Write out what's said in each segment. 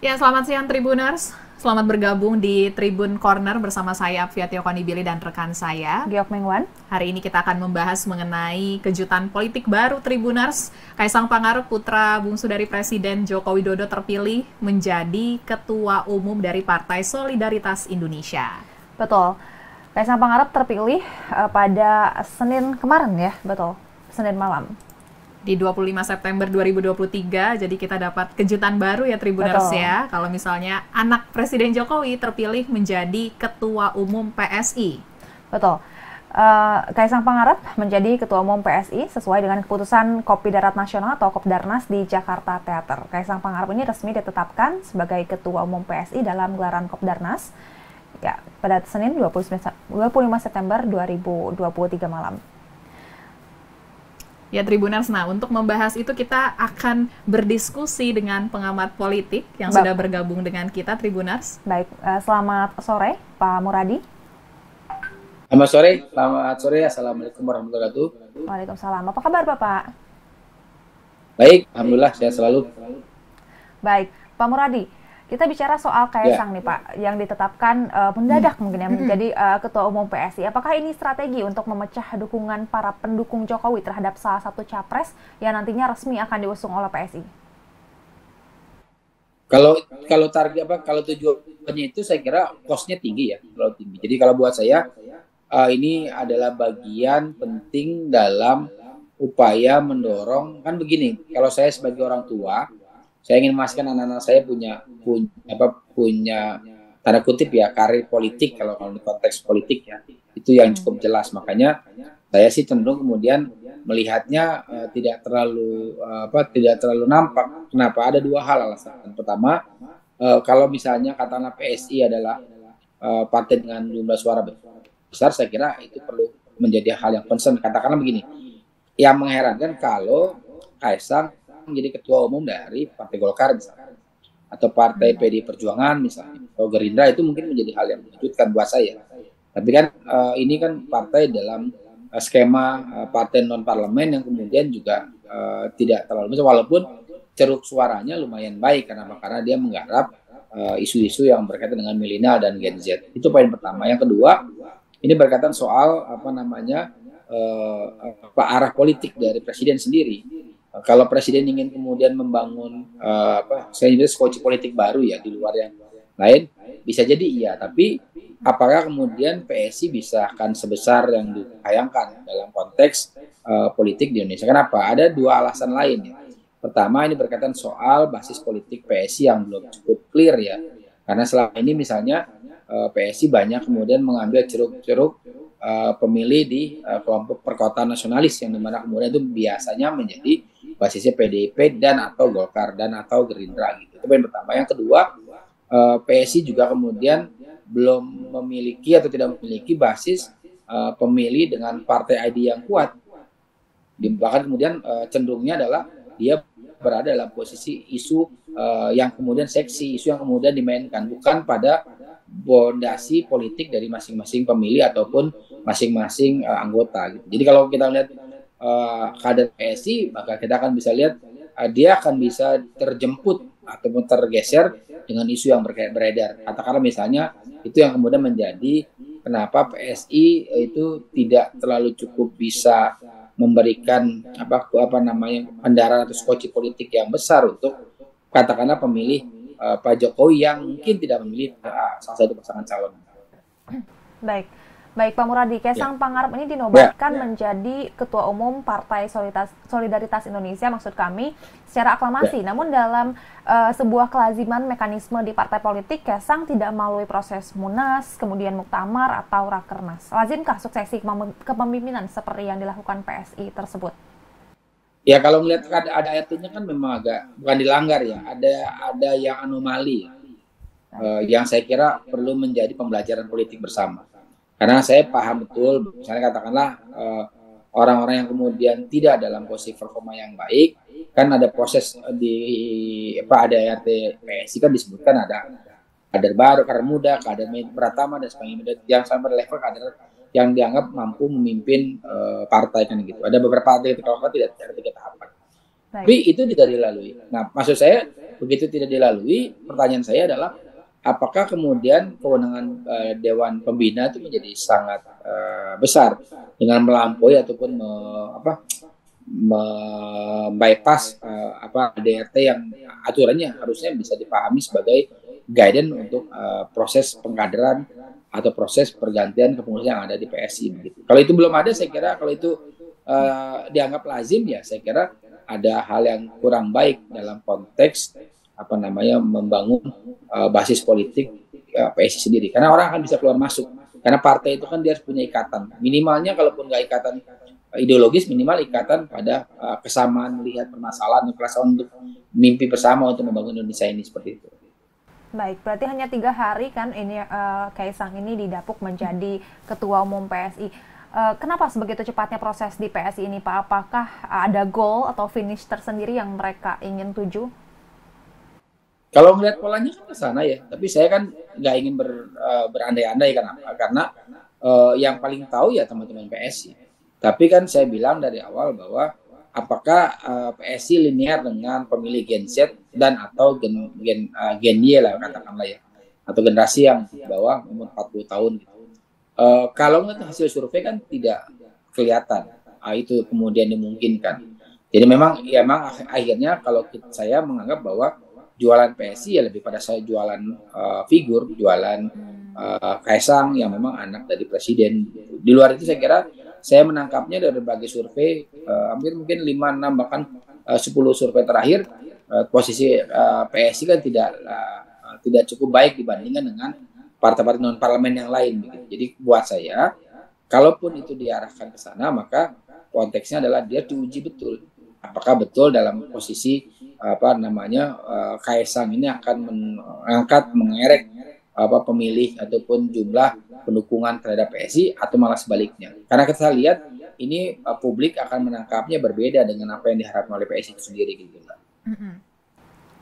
Ya, selamat siang Tribuners. Selamat bergabung di Tribun Corner bersama saya Apviatio Konibili dan rekan saya Giok Mengwan. Hari ini kita akan membahas mengenai kejutan politik baru Tribuners. Kaisang Pangarep, putra bungsu dari Presiden Joko Widodo, terpilih menjadi Ketua Umum dari Partai Solidaritas Indonesia. Betul. Kaisang Pangarep terpilih pada Senin kemarin ya, betul. Senin malam. Di 25 September 2023, jadi kita dapat kejutan baru ya Tribuners ya. Kalau misalnya anak Presiden Jokowi terpilih menjadi Ketua Umum PSI. Betul. Kaisang Pangarep menjadi Ketua Umum PSI sesuai dengan keputusan Kopi Darat Nasional atau Kopdarnas di Jakarta Theater. Kaisang Pangarep ini resmi ditetapkan sebagai Ketua Umum PSI dalam gelaran Kopdarnas ya, pada Senin 25 September 2023 malam. Ya Tribuners, nah untuk membahas itu kita akan berdiskusi dengan pengamat politik yang sudah bergabung dengan kita Tribuners. Baik, selamat sore Pak Muradi. Selamat sore, Assalamualaikum warahmatullahi wabarakatuh. Waalaikumsalam, apa kabar Bapak? Baik, Alhamdulillah sehat selalu. Baik, Pak Muradi, kita bicara soal Kaisang nih Pak, yang ditetapkan mendadak mungkin ya menjadi Ketua Umum PSI. Apakah ini strategi untuk memecah dukungan para pendukung Jokowi terhadap salah satu capres yang nantinya resmi akan diusung oleh PSI? Kalau target kalau tujuannya itu saya kira cost-nya tinggi ya, kalau tinggi. Jadi kalau buat saya ini adalah bagian penting dalam upaya mendorong, kan begini, kalau saya sebagai orang tua, saya ingin memastikan anak-anak saya punya tanda kutip ya karir politik, kalau di konteks politik ya itu yang cukup jelas. Makanya saya sih cenderung kemudian melihatnya tidak terlalu nampak. Kenapa? Ada dua hal alasan. Pertama, kalau misalnya katakanlah PSI adalah partai dengan jumlah suara besar, saya kira itu perlu menjadi hal yang concern. Katakanlah begini, yang mengherankan kalau Kaisang menjadi ketua umum dari Partai Golkar misalnya, atau Partai PD Perjuangan misalnya, atau Gerindra, itu mungkin menjadi hal yang mengejutkan buat saya. Tapi kan ini kan partai dalam skema partai non parlemen yang kemudian juga tidak terlalu besar, walaupun ceruk suaranya lumayan baik. Karena dia menggarap isu-isu yang berkaitan dengan milenial dan Gen Z. Itu poin pertama. Yang kedua, ini berkaitan soal arah politik dari presiden sendiri. Kalau presiden ingin kemudian membangun saya nyebut skoci politik baru ya di luar yang lain, bisa jadi iya. Tapi apakah kemudian PSI bisa akan sebesar yang ditayangkan dalam konteks politik di Indonesia? Kenapa? Ada dua alasan lain ya. Pertama, ini berkaitan soal basis politik PSI yang belum cukup clear ya. Karena selama ini misalnya PSI banyak kemudian mengambil ceruk-ceruk pemilih di kelompok perkotaan nasionalis, yang dimana kemudian itu biasanya menjadi basisnya PDIP dan atau Golkar dan atau Gerindra gitu. Itu yang pertama. Yang kedua, PSI juga kemudian belum memiliki atau tidak memiliki basis pemilih dengan partai ID yang kuat. Bahkan kemudian cenderungnya adalah dia berada dalam posisi isu yang kemudian seksi, isu yang kemudian dimainkan, bukan pada fondasi politik dari masing-masing pemilih ataupun masing-masing anggota gitu. Jadi kalau kita lihat kader PSI, maka kita akan bisa lihat dia akan bisa terjemput ataupun tergeser dengan isu yang beredar. Katakanlah misalnya itu yang kemudian menjadi kenapa PSI itu tidak terlalu cukup bisa memberikan kendaraan atau skoci politik yang besar untuk katakanlah pemilih Pak Jokowi yang mungkin tidak memilih salah satu pasangan calon. Baik Pak Muradi, Kaisang Pangarep ini dinobatkan menjadi Ketua Umum Partai Solidaritas Indonesia, maksud kami, secara aklamasi. Namun dalam sebuah kelaziman mekanisme di partai politik, Kaisang tidak melalui proses munas, kemudian muktamar atau rakernas. Lazimkah suksesi kepemimpinan seperti yang dilakukan PSI tersebut? Ya, kalau melihat ada ayatnya kan memang agak bukan dilanggar ya, ada yang anomali yang saya kira perlu menjadi pembelajaran politik bersama. Karena saya paham betul, misalnya katakanlah orang-orang yang kemudian tidak dalam posisi performa yang baik, kan ada proses ada RT PSI kan disebutkan ada kader baru, kader muda, kader Pratama dan sebagainya, yang sampai level kader yang dianggap mampu memimpin partai kan gitu. Ada beberapa partai kalau tidak ada 3 tahapan. Tapi itu tidak dilalui. Nah, maksud saya begitu tidak dilalui, pertanyaan saya adalah apakah kemudian kewenangan Dewan Pembina itu menjadi sangat besar dengan melampaui ataupun bypass DRT yang aturannya harusnya bisa dipahami sebagai guidance untuk proses pengkaderan atau proses pergantian kepengurusan yang ada di PSI. Gitu. Kalau itu belum ada, saya kira kalau itu dianggap lazim, ya saya kira ada hal yang kurang baik dalam konteks membangun basis politik PSI sendiri. Karena orang akan bisa keluar masuk. Karena partai itu kan dia harus punya ikatan. Minimalnya kalaupun nggak ikatan ideologis, minimal ikatan pada kesamaan melihat permasalahan, kesamaan untuk mimpi bersama untuk membangun Indonesia ini, seperti itu. Baik, berarti hanya 3 hari kan ini Kaisang ini didapuk menjadi Ketua Umum PSI. Kenapa sebegitu cepatnya proses di PSI ini, Pak? Apakah ada goal atau finish tersendiri yang mereka ingin tuju? Kalau melihat polanya kan ke sana ya, tapi saya kan nggak ingin berandai-andai. Karena yang paling tahu ya teman-teman PSI. Tapi kan saya bilang dari awal bahwa apakah PSI linear dengan pemilih Gen Z dan atau Gen Y lah katakanlah ya, atau generasi yang di bawah umur 40 tahun gitu. Kalau nggak hasil survei kan tidak kelihatan, itu kemudian dimungkinkan. Jadi memang akhirnya kalau saya menganggap bahwa jualan PSI ya lebih pada saya jualan figur, jualan Kaisang yang memang anak dari presiden. Di luar itu saya kira saya menangkapnya dari berbagai survei, hampir mungkin 5, 6 bahkan 10 survei terakhir, posisi PSI kan tidak cukup baik dibandingkan dengan partai-partai non parlemen yang lain. Begitu. Jadi buat saya, kalaupun itu diarahkan ke sana, maka konteksnya adalah dia diuji betul. Apakah betul dalam posisi Kaisang ini akan mengerek pemilih ataupun jumlah pendukungan terhadap PSI atau malah sebaliknya. Karena kita lihat ini publik akan menangkapnya berbeda dengan apa yang diharapkan oleh PSI itu sendiri gitu.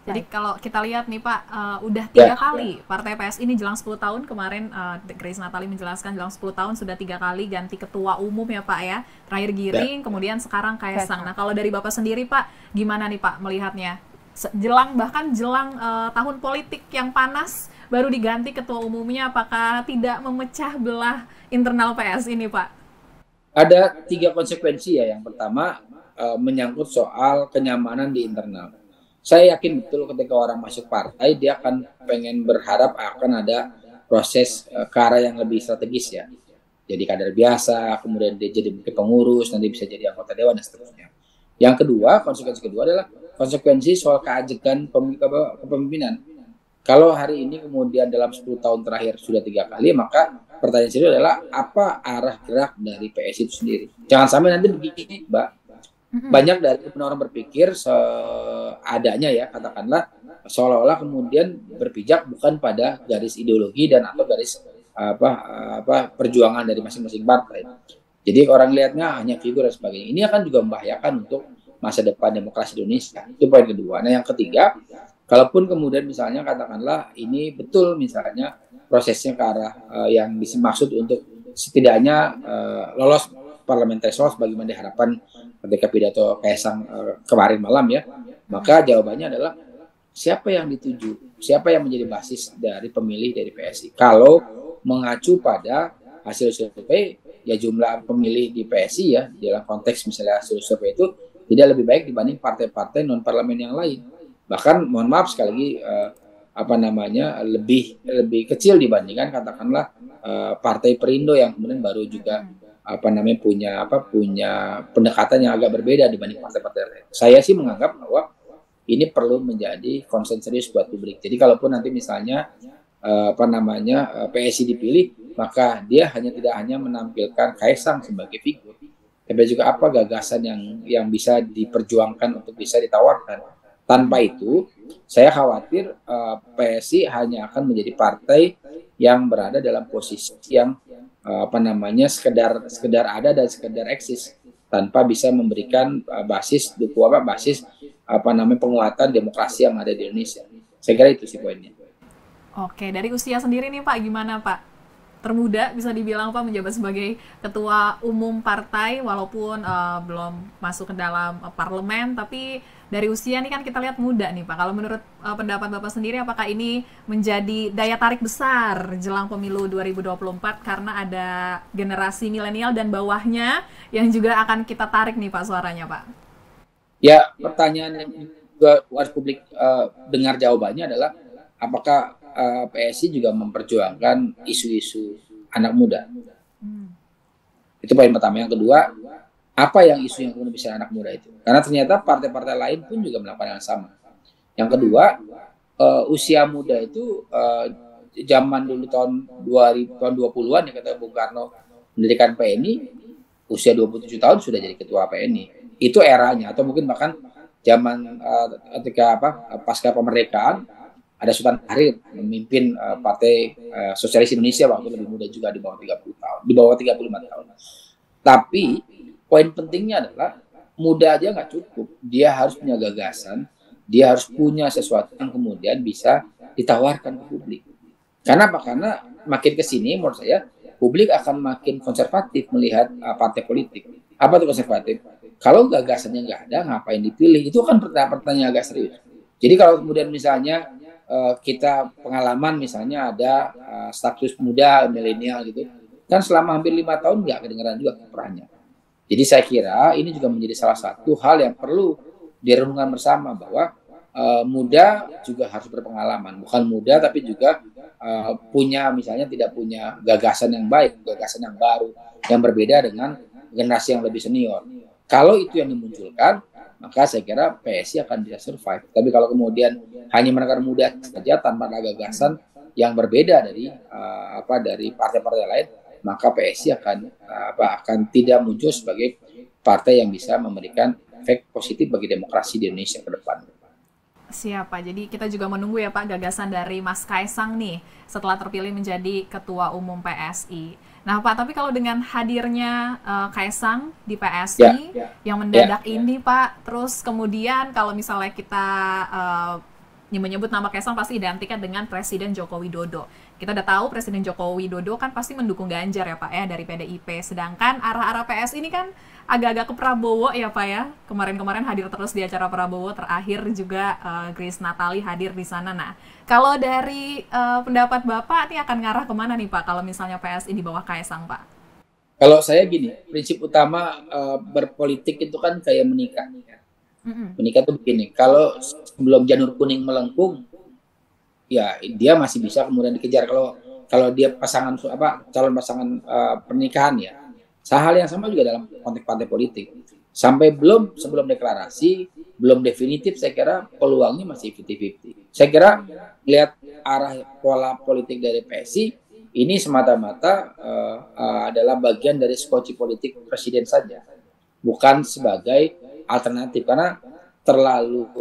Jadi kalau kita lihat nih Pak, udah 3 kali Partai PSI ini jelang 10 tahun kemarin, Grace Natali menjelaskan jelang 10 tahun sudah 3 kali ganti ketua umum ya Pak ya. Terakhir Giring, kemudian sekarang Kaisang. Nah kalau dari Bapak sendiri Pak, gimana nih Pak melihatnya? Bahkan jelang tahun politik yang panas, baru diganti ketua umumnya, apakah tidak memecah belah internal PSI ini Pak? Ada 3 konsekuensi ya. Yang pertama menyangkut soal kenyamanan di internal. Saya yakin betul ketika orang masuk partai, dia akan pengen berharap akan ada proses ke arah yang lebih strategis ya. Jadi kader biasa, kemudian dia jadi pengurus, nanti bisa jadi anggota dewan dan seterusnya. Yang kedua, konsekuensi kedua adalah konsekuensi soal keajekan kepemimpinan. Kalau hari ini kemudian dalam 10 tahun terakhir sudah 3 kali, maka pertanyaan saya adalah apa arah gerak dari PSI itu sendiri. Jangan sampai nanti begini, Mbak. Banyak dari orang berpikir seadanya ya, katakanlah seolah-olah kemudian berpijak bukan pada garis ideologi dan atau garis perjuangan dari masing-masing partai. Jadi orang lihatnya hanya figur dan sebagainya. Ini akan juga membahayakan untuk masa depan demokrasi Indonesia. Itu poin kedua. Nah yang ketiga, kalaupun kemudian misalnya katakanlah ini betul misalnya prosesnya ke arah yang dimaksud untuk setidaknya lolos parliamentary threshold sebagaimana diharapkan ketika pidato Kaisang kemarin malam ya, maka jawabannya adalah siapa yang dituju, siapa yang menjadi basis dari pemilih dari PSI. Kalau mengacu pada hasil survei, ya jumlah pemilih di PSI ya dalam konteks misalnya hasil survei itu tidak lebih baik dibanding partai-partai non parlemen yang lain. Bahkan mohon maaf sekali lagi lebih kecil dibandingkan katakanlah partai Perindo yang kemudian baru juga punya pendekatan yang agak berbeda dibanding partai-partai lain. Saya sih menganggap bahwa ini perlu menjadi concern serius buat publik. Jadi kalaupun nanti misalnya PSI dipilih, maka dia tidak hanya menampilkan Kaisang sebagai figur, tapi juga apa gagasan yang bisa diperjuangkan untuk bisa ditawarkan. Tanpa itu, saya khawatir PSI hanya akan menjadi partai yang berada dalam posisi yang sekedar ada dan sekedar eksis tanpa bisa memberikan basis penguatan demokrasi yang ada di Indonesia. Saya kira itu sih poinnya. Oke, dari usia sendiri nih Pak, gimana Pak? Termuda bisa dibilang Pak menjabat sebagai ketua umum partai walaupun belum masuk ke dalam parlemen, tapi dari usia nih kan kita lihat muda nih Pak. Kalau menurut pendapat Bapak sendiri, apakah ini menjadi daya tarik besar jelang pemilu 2024 karena ada generasi milenial dan bawahnya yang juga akan kita tarik nih Pak suaranya Pak? Ya, pertanyaan yang juga harus publik dengar jawabannya adalah apakah PSI juga memperjuangkan isu-isu anak muda? Itu poin pertama. Yang kedua, apa yang isu yang kemudian bisa anak muda itu? Karena ternyata partai-partai lain pun juga melakukan hal yang sama. Yang kedua, usia muda itu zaman dulu tahun 2000-an ya kata Bung Karno mendirikan PNI, usia 27 tahun sudah jadi ketua PNI. Itu eranya, atau mungkin bahkan zaman ketika pasca kemerdekaan ada Sultan Tahrir memimpin Partai Sosialis Indonesia waktu lebih muda juga di bawah 30 tahun, di bawah 35 tahun. Tapi poin pentingnya adalah muda aja nggak cukup, dia harus punya gagasan, dia harus punya sesuatu yang kemudian bisa ditawarkan ke publik. Karena apa? Karena makin kesini menurut saya publik akan makin konservatif melihat partai politik. Apa itu konservatif? Kalau gagasannya nggak ada, ngapain dipilih? Itu kan pertanyaan agak serius. Jadi kalau kemudian misalnya kita pengalaman misalnya ada status muda milenial gitu, kan selama hampir 5 tahun nggak kedengaran juga kiprahnya. Jadi saya kira ini juga menjadi salah satu hal yang perlu direnungkan bersama bahwa muda juga harus berpengalaman, bukan muda tapi juga punya misalnya tidak punya gagasan yang baik, gagasan yang baru, yang berbeda dengan generasi yang lebih senior. Kalau itu yang dimunculkan, maka saya kira PSI akan bisa survive. Tapi kalau kemudian hanya menekan muda saja tanpa ada gagasan yang berbeda dari dari partai-partai lain, maka PSI akan tidak muncul sebagai partai yang bisa memberikan efek positif bagi demokrasi di Indonesia ke depan. Siap Pak, jadi kita juga menunggu ya Pak gagasan dari Mas Kaisang nih setelah terpilih menjadi Ketua Umum PSI. Nah Pak, tapi kalau dengan hadirnya Kaisang di PSI yang mendadak ini Pak, terus kemudian kalau misalnya kita menyebut nama Kaisang pasti identiknya dengan Presiden Joko Widodo. Kita udah tahu Presiden Joko Widodo kan pasti mendukung Ganjar ya Pak ya dari PDIP. Sedangkan arah-arah PSI ini kan agak-agak ke Prabowo ya Pak ya. Kemarin-kemarin hadir terus di acara Prabowo, terakhir juga Grace Natali hadir di sana. Nah, kalau dari pendapat Bapak ini akan ngarah kemana nih Pak kalau misalnya PSI di bawah Kaisang Pak? Kalau saya gini, prinsip utama berpolitik itu kan kayak menikah. Menikah tuh begini, kalau sebelum janur kuning melengkung, ya dia masih bisa kemudian dikejar. Kalau dia pasangan calon pasangan pernikahan ya, hal yang sama juga dalam konteks partai politik. Sebelum deklarasi, belum definitif, saya kira peluangnya masih 50-50. Saya kira lihat arah pola politik dari PSI ini semata-mata adalah bagian dari skoci politik presiden saja, bukan sebagai alternatif, karena terlalu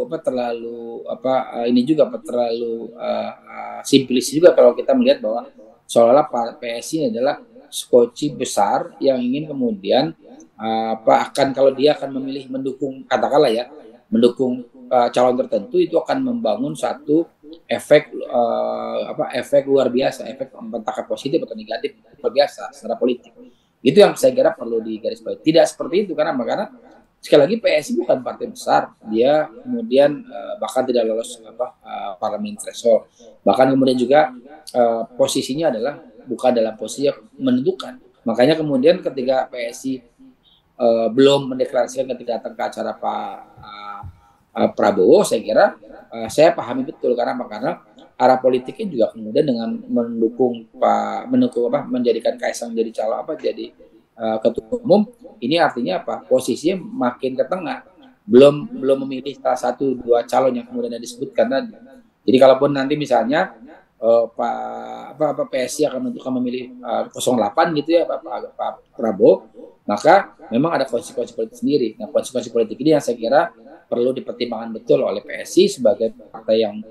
simplis juga kalau kita melihat bahwa seolah-olah PSI ini adalah skoci besar yang ingin kemudian kalau dia akan memilih mendukung calon tertentu, itu akan membangun satu efek luar biasa, efek entah positif atau negatif luar biasa secara politik. Itu yang saya kira perlu digarisbawahi. Tidak seperti itu, karena sekali lagi PSI bukan partai besar, dia kemudian bahkan tidak lolos parlemen threshold, bahkan kemudian juga posisinya adalah bukan dalam posisi yang menentukan. Makanya kemudian ketika PSI belum mendeklarasikan ketika datang ke acara Pak Prabowo, saya kira saya pahami betul karena arah politiknya juga kemudian dengan menjadikan Kaisang jadi calon jadi ketua umum, ini artinya apa? Posisinya makin ke tengah. Belum memilih salah satu dua calon yang kemudian disebutkan tadi. Jadi kalaupun nanti misalnya PSI akan menentukan memilih 08 gitu ya Pak Prabowo, maka memang ada konsekuensi politik sendiri. Nah, konsekuensi politik ini yang saya kira perlu dipertimbangkan betul oleh PSI sebagai partai yang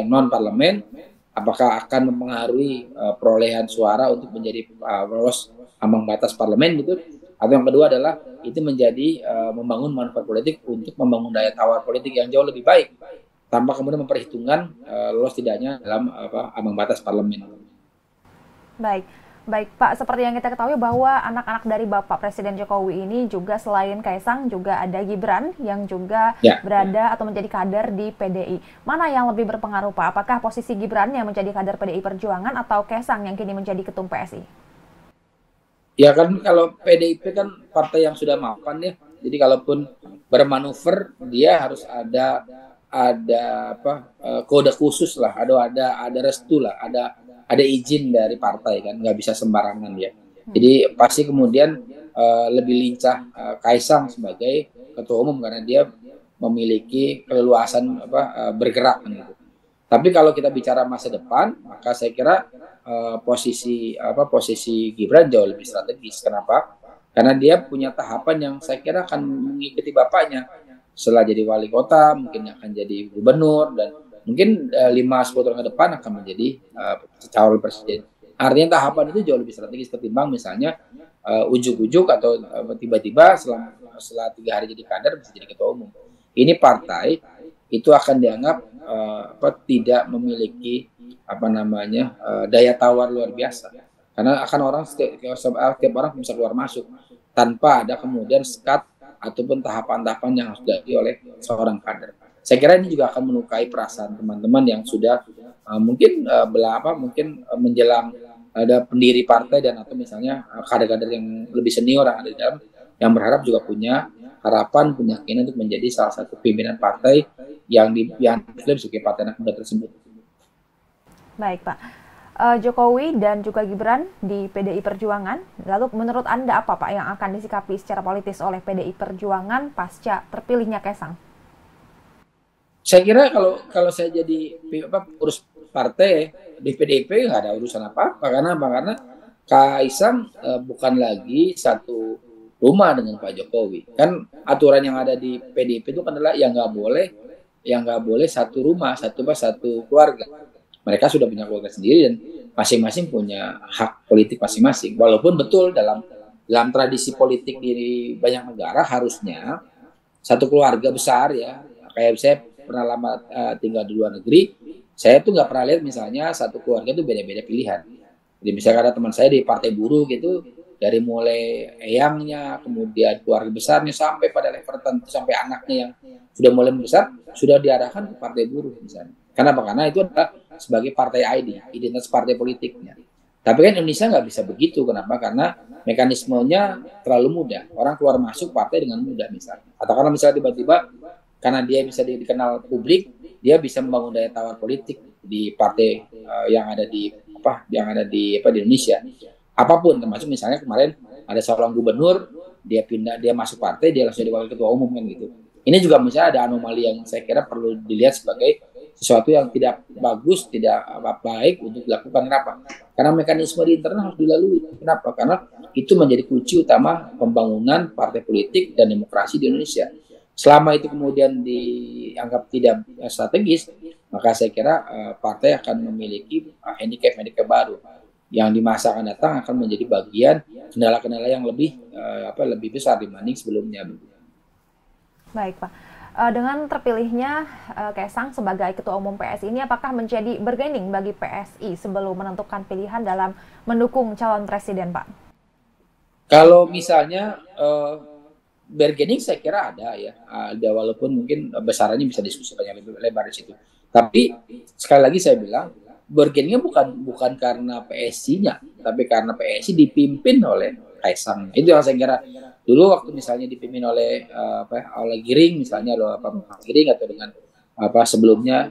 non parlemen. Apakah akan mempengaruhi perolehan suara untuk menjadi lolos ambang batas parlemen gitu, atau yang kedua adalah itu menjadi membangun manuver politik untuk membangun daya tawar politik yang jauh lebih baik tanpa kemudian memperhitungkan lolos tidaknya dalam ambang batas parlemen. Baik, Baik Pak, seperti yang kita ketahui bahwa anak-anak dari Bapak Presiden Jokowi ini juga selain Kaisang juga ada Gibran yang juga berada atau menjadi kader di PDI. Mana yang lebih berpengaruh Pak? Apakah posisi Gibran yang menjadi kader PDI Perjuangan atau Kaisang yang kini menjadi ketum PSI? Ya kan kalau PDIP kan partai yang sudah mapan ya. Jadi kalaupun bermanuver dia harus ada kode khusus lah, ada restu lah, ada izin dari partai kan, nggak bisa sembarangan ya. Jadi pasti kemudian lebih lincah Kaisang sebagai ketua umum karena dia memiliki keleluasan bergerak gitu. Tapi kalau kita bicara masa depan, maka saya kira posisi Gibran jauh lebih strategis. Kenapa? Karena dia punya tahapan yang saya kira akan mengikuti bapaknya. Setelah jadi wali kota, mungkin akan jadi gubernur dan mungkin 5-10 tahun ke depan akan menjadi calon presiden. Artinya tahapan itu jauh lebih strategis ketimbang misalnya ujuk-ujuk atau tiba-tiba setelah 3 hari jadi kader bisa jadi ketua umum. Ini partai itu akan dianggap tidak memiliki daya tawar luar biasa. Karena akan setiap orang bisa keluar masuk tanpa ada kemudian sekat ataupun tahapan-tahapan yang harus dilalui oleh seorang kader. Saya kira ini juga akan melukai perasaan teman-teman yang sudah mungkin menjelang ada pendiri partai dan atau misalnya kader-kader yang lebih senior yang ada di dalam yang berharap juga punya harapan, punya keinginan untuk menjadi salah satu pimpinan partai yang diklaim sebagai partai anak muda tersebut. Baik Pak, Jokowi dan juga Gibran di PDI Perjuangan. Lalu menurut Anda apa Pak yang akan disikapi secara politis oleh PDI Perjuangan pasca terpilihnya Kaisang? Saya kira kalau saya jadi urus partai di PDIP nggak ada urusan apa-apa karena Kaisang bukan lagi satu rumah dengan Pak Jokowi. Kan aturan yang ada di PDIP itu adalah yang nggak boleh satu rumah, satu keluarga. Mereka sudah punya keluarga sendiri dan masing-masing punya hak politik masing-masing. Walaupun betul dalam tradisi politik di banyak negara harusnya satu keluarga besar ya. Kayak saya pernah lama tinggal di luar negeri, saya tuh nggak pernah lihat misalnya satu keluarga itu beda-beda pilihan. Jadi misalnya ada teman saya di partai buruh gitu, dari mulai eyangnya, kemudian keluarga besarnya sampai pada level tertentu sampai anaknya yang sudah mulai besar sudah diarahkan ke partai buruh misalnya. Kenapa? Karena itu adalah sebagai partai ID, identitas partai politiknya. Tapi kan Indonesia nggak bisa begitu. Kenapa? Karena mekanismenya terlalu mudah. Orang keluar masuk partai dengan mudah misalnya. Atau karena misalnya tiba-tiba karena dia bisa dikenal publik, dia bisa membangun daya tawar politik di partai yang ada di Indonesia. Apapun, termasuk misalnya kemarin ada seorang gubernur, dia masuk partai, dia langsung jadi wakil ketua umum kan gitu. Ini juga misalnya ada anomali yang saya kira perlu dilihat sebagai sesuatu yang tidak bagus, tidak baik untuk dilakukan. Kenapa? Karena mekanisme di internal harus dilalui. Kenapa? Karena itu menjadi kunci utama pembangunan partai politik dan demokrasi di Indonesia. Selama itu kemudian dianggap tidak strategis, maka saya kira partai akan memiliki handicap baru yang di masa akan datang akan menjadi bagian kendala-kendala yang lebih besar dibanding sebelumnya. Baik Pak, dengan terpilihnya Kaisang sebagai Ketua Umum PSI ini apakah menjadi bargaining bagi PSI sebelum menentukan pilihan dalam mendukung calon presiden Pak? Kalau misalnya bargaining saya kira ada ya, walaupun mungkin besarannya bisa diskusi banyak lebih lebar di situ. Tapi sekali lagi saya bilang bargainingnya bukan karena PSI-nya, tapi karena PSI dipimpin oleh Kaisang. Itu yang saya kira dulu waktu misalnya dipimpin oleh Giring misalnya Giring atau dengan sebelumnya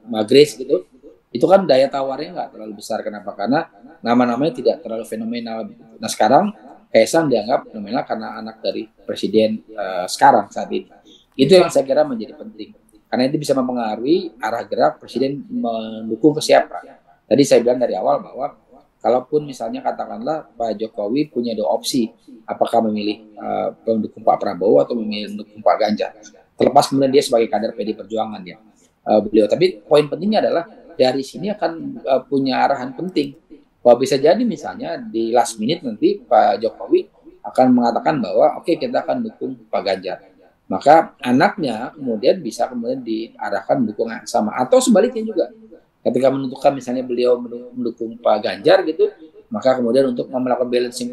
Mbak Grace gitu, itu kan daya tawarnya nggak terlalu besar. Kenapa? Karena nama-namanya tidak terlalu fenomenal. Nah sekarang Kaisang dianggap fenomenal karena anak dari presiden sekarang saat ini. Itu yang saya kira menjadi penting. Karena itu bisa mempengaruhi arah gerak presiden mendukung ke siapa. Tadi saya bilang dari awal bahwa kalaupun misalnya katakanlah Pak Jokowi punya 2 opsi, apakah memilih pendukung Pak Prabowo atau memilih mendukung Pak Ganjar. Terlepas kemudian dia sebagai kader PD Perjuangan ya beliau. Tapi poin pentingnya adalah dari sini akan punya arahan penting. Bahwa bisa jadi misalnya di last minute nanti Pak Jokowi akan mengatakan bahwa oke, kita akan dukung Pak Ganjar. Maka anaknya kemudian bisa diarahkan mendukung sama. Atau sebaliknya juga. Ketika menentukan misalnya beliau mendukung Pak Ganjar gitu, maka kemudian untuk melakukan balancing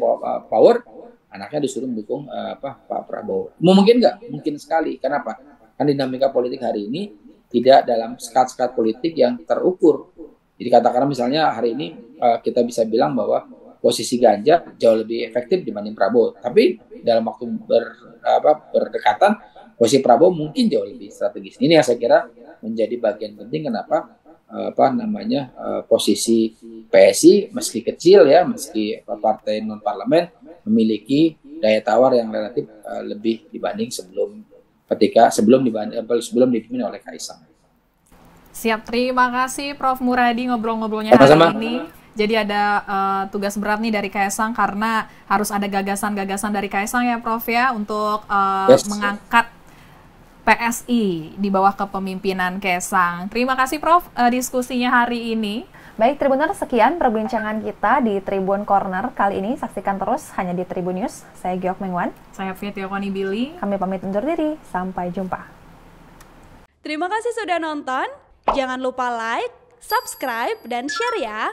power, anaknya disuruh mendukung Pak Prabowo. Mungkin nggak? Mungkin sekali. Kenapa? Kan dinamika politik hari ini tidak dalam skat-skat politik yang terukur. Jadi katakanlah misalnya hari ini kita bisa bilang bahwa posisi Ganjar jauh lebih efektif dibanding Prabowo. Tapi dalam waktu berdekatan, posisi Prabowo mungkin jauh lebih strategis. Ini yang saya kira menjadi bagian penting kenapa posisi PSI meski kecil ya, meski partai non parlemen memiliki daya tawar yang relatif lebih dibanding sebelum dipimpin oleh Kaisang. Siap, terima kasih Prof. Muradi ngobrol-ngobrolnya hari ini. Jadi ada tugas berat nih dari Kaisang karena harus ada gagasan-gagasan dari Kaisang ya Prof ya untuk mengangkat PSI di bawah kepemimpinan Kaisang. Terima kasih Prof diskusinya hari ini. Baik Tribuners, sekian perbincangan kita di Tribun Corner kali ini. Saksikan terus hanya di Tribun News. Saya Giok Mengwan. Saya Fitio Konibili. Kami pamit undur diri. Sampai jumpa. Terima kasih sudah nonton. Jangan lupa like, subscribe, dan share ya.